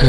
Yeah.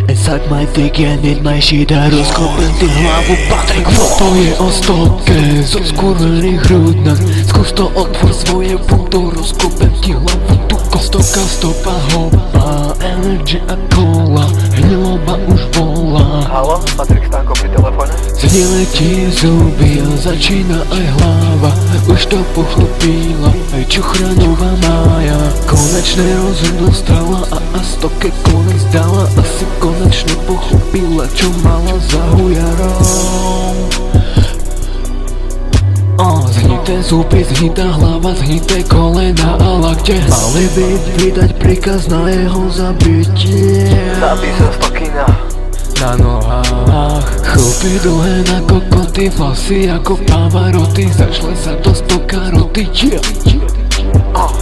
And suck my dick and eat my shit a rozkopem ty hlavu Patrik. To je o stopke zo skurvených hrudnách. Skús to, otvor svoje puto, rozkopem ti hlavu tu kostoka, stopa, hopa, energy a cola, hniloba už volá. Haló, Patrik Stanko pri telefóne? Znile ti zuby a začína aj hlava. Už to pochopila aj čuchraňová Mája. Konečne rozhodol stala a stoke konec dala. Asi konečne pochopila, čo mala za hujarom. Zhnité zuby, zhnitá hlava, zhnité kolena a lakte. Mali by vydať príkaz na jeho zabitie. Zabij sa stokina Na nohách chlpy dlhé na kokoty, vlasy ako Pavaroty, zašle sa do stokaroty.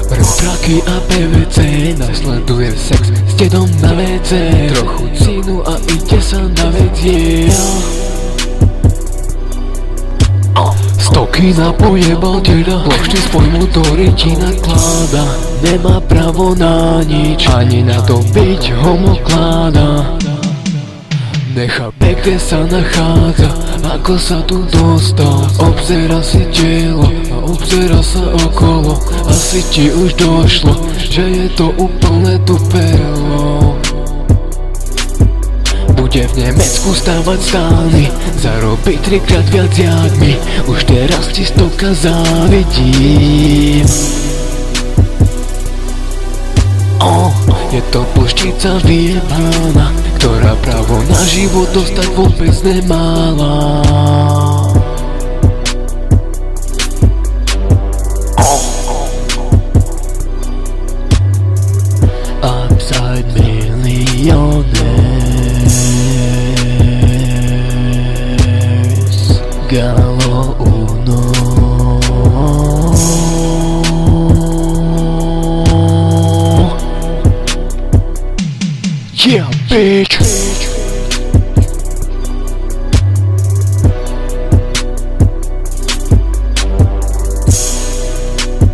Rozpraky a PVC, nasleduje sex s dedom na WC. Trochu cínu a ide sa na veciel. Stokina pojebal deda, plošty z pojmu do ryti nakláda. Nemá právo na nič, ani na to byť homokláda. Nechápe, kde sa nachádza, ako sa tu dostal. Obzera si telo a obzera sa okolo. Asi ti už došlo, že je to úplne tupelo. Bude v Nemecku stávať stány, zarobí 3-krát viac jak my. Už teraz ti stoka závidím. Je to ploštica vyjebaná, ktorá právo na život dostať vôbec nemala. Upside millionaires, galo uno. Yeah, bitch!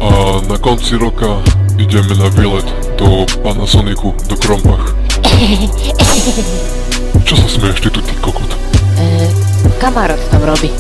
A na konci roka ideme na výlet do Panasonicu, do Krompach. Čo sa smieš ty tu, ty kokot? Kamarát tam robí.